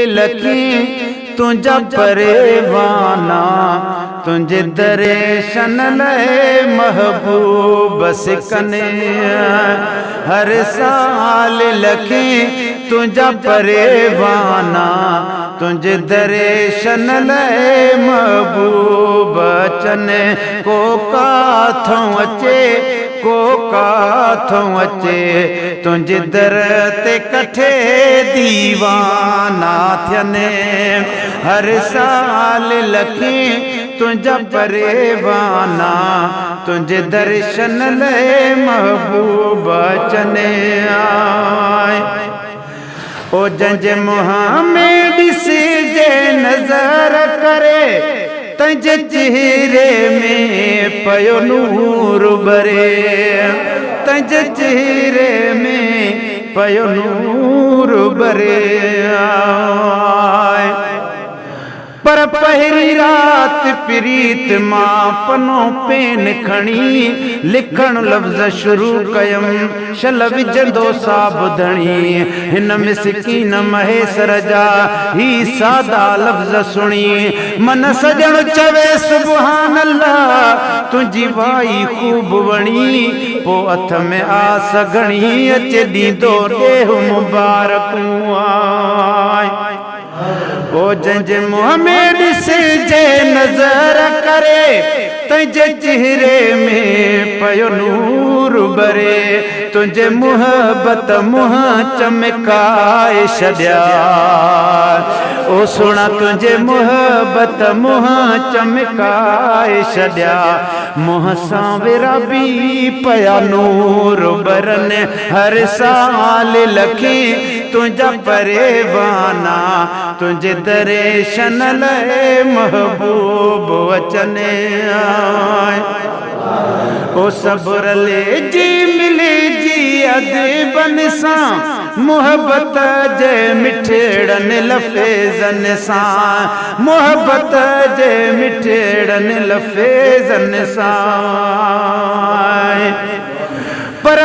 लखी तुझा परेवाना तुझे दर्शन ले महबूब सिकने हर साल लखी तुझा परेवाना तुझे दर्शन ले महबूब चने को काथों अचे तुझे दर ते कठे दीवाना थियने हर साल लखी तुझा परेवाना तुझे दर्शन ले महबूब चने आए ओ जंजे मुहम्मद से जे नजर करे तंजे चेहरे में पयो नूर बरे तंजे चेहरे में पयो नूर बरे पर पहरी रात प्रीत मां पनो पेन खणी लिखण लफ्ज़ शुरू कयम शल विझंदो साबुधणी हिन मिसकीन महेसर जा ही सादा लफ्ज़ सुणी मन सजण चवे सुभान अल्लाह तुझी वाई खूब वणी पो हथ में आस घणी अचे ॾींदो ॾेह मुबारकूं आए ओ जंजे मुहम्मद से जे नजर करे तुझे चेहरे में पयो नूर बरे तुझे मुहब्बत मुह चमकाए छॾिया ओ सुना तुझे मुहब्बत मुह चमकाए छॾिया मुह सां विराबी पया नूर बरन हर साल लखी तुझा परेवाना तुझे दर्शन ले महबूब वचने आए ओ सब्र ले जी मिले जी अदबन सा मोहब्बत जे मिठड़न लफेजन सा मोहब्बत जे मिठड़न लफेजन सा पर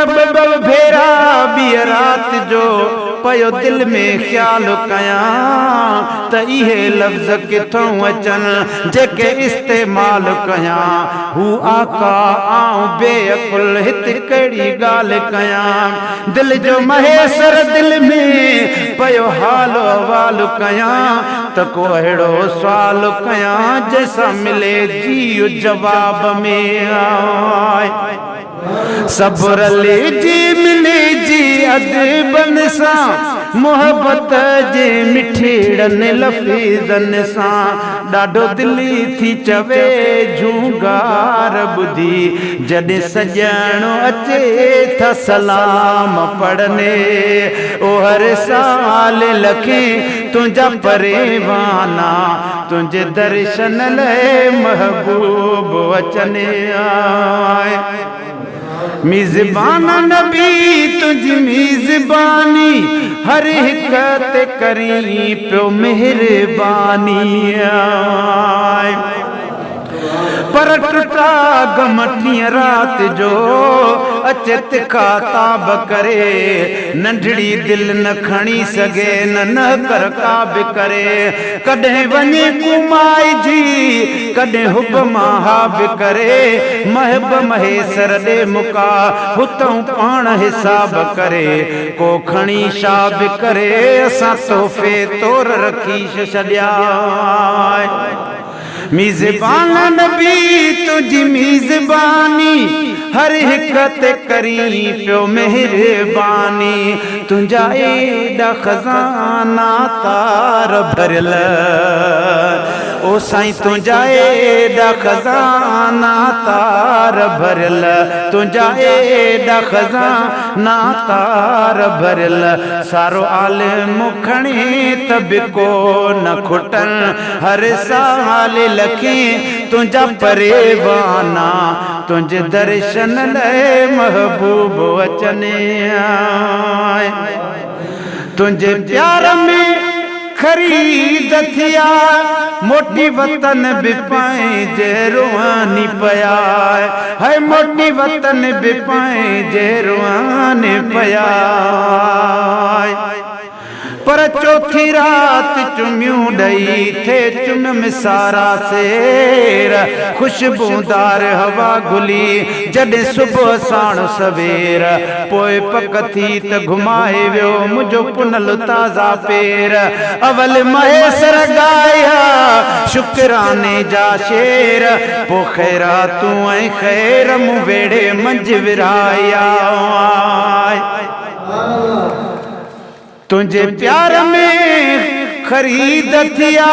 भेरा बी रात जो पयो दिल में ख्याल कया त इहे लफ्ज़ किथों अचन जेके इस्तेमाल कया हू आका आऊं बेअकुल हित कड़ी गाल कया दिल जो महेसर दिल में पयो हाल अहवाल कया त को अहिड़ो सवाल कया जैसा मिले जी जवाब में आए सब्र ले जी मिले जी अदबन सा मोहब्बत जे मिठड़न लफीजन सा ॾाढो दिली थी चवे झूंगार बुधी जॾहिं सजणो अचे था सलाम पढ़ने ओ हर साल लखे तुझा परेवाना तुझे दर्शन ले महबूब वचने आए मिज़बान नबी तुझी मिज़बानी हर हिक ते करी पियो मेहरबानी पर टुटा गमठी रात जो अचे तिखा ताब करे नंढड़ी दिल न खणी सगे न कर काब करे कॾहिं वञे कुमाई जी कॾहिं हुब महाब करे महब महेसर ॾे मुका हुतऊं पाण हिसाब करे को खणी शाब करे असां तोहफ़े तौर रखी छॾिया मिज़बान नबी तुझी मिज़बानी हर हिक ते करी पियो मेहरबानी तुझा एॾा खज़ाना तार भरियल ओ साईं तुझा एॾा खज़ाना तार भरियल तुझा एॾा खज़ाना तार भरियल सारो आलिम खणी त बि को न खुटन हर साल लखी तुझा परेवाना तुझे दर्शन ले महबूब वचने आए तुझे प्यार में खरीद थिया मोटी वतन भी पाए जे रुआनी पया है मोटी वतन भी पाए जे रुआनी पया पर चौथी रात चुमियूं ॾई थे चुम में सारा सेर खुशबूदार हवा गुली जॾहिं सुबुह साण सवेर पोइ पक थी त घुमाए वियो मुंहिंजो पुनल ताज़ा पेर अवल महेसर गाया शुक्राने जा शेर पो ख़ैरातूं ऐं ख़ैर मूं वेड़े मंझि विराया तुझे प्यार में खरीद थिया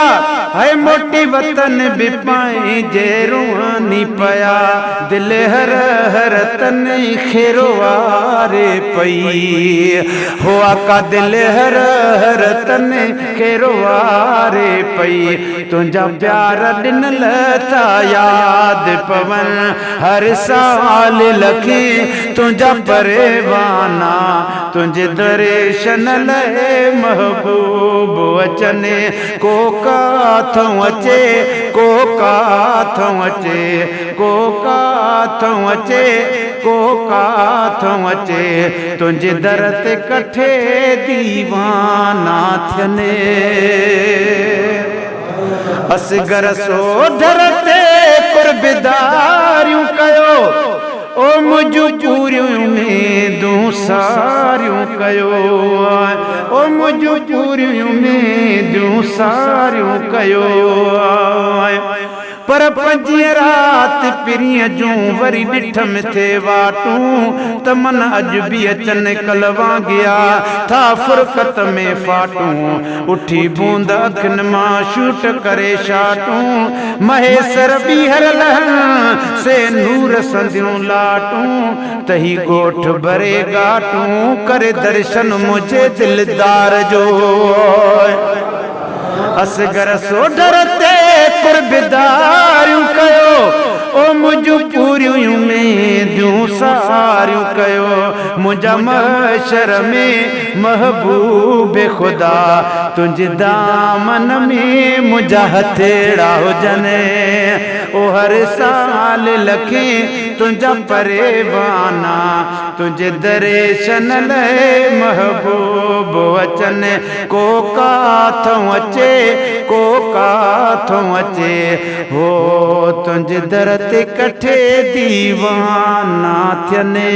है मोटी वतन भी पाए जे रुहानी पया दिल हर हर तन खेरो वारे पई हो आका दिल हर हर तन खेरो वारे पई तुझा प्यार ॾिनल था याद पवन हर साल लखे तुझा परेवाना तुझे दर्शन ले महबूब अचने को काथों अचे को काथों अचे को काथों अचे को काथों अचे तुझे दर ते कठे दीवाना थियने असगर सोढर ते कुर्बदारियूं कयो ओ मुझू पूरियूं उम्मीदूं सारियूं कयो ओ मुझू पूरियूं उम्मीदूं सारियूं कयो पर पंजी रात पिरीअ जूं वरी ॾिठमि थे वाटूं त मन अॼु बि अचनि कलवा गया था फुरकत में फाटूं उठी बूंद अखियुनि मां शूट करे शाटूं महेसर बीहर लहन से नूर संदियूं लाटूं तही गोठ भरे गाटूं करे दर्शन मुझे दिलदार जो असगर सोढर ते कुर्बदारियूं कयो ओ मुझू पूरियूं उम्मीदूं सारियूं कयो मुंहिंजा महशर में महबूब ख़ुदा तुंहिंजे दामन में मुंहिंजा हथेड़ा हुजनि ओ हर साल लखे तुंहिंजा परेवाना तुंहिंजे दर्शन लाइ महबूब अचनि को काथों अचे को काथों अचे हो तुंहिंजे दर ते कठे दीवाना थियनि।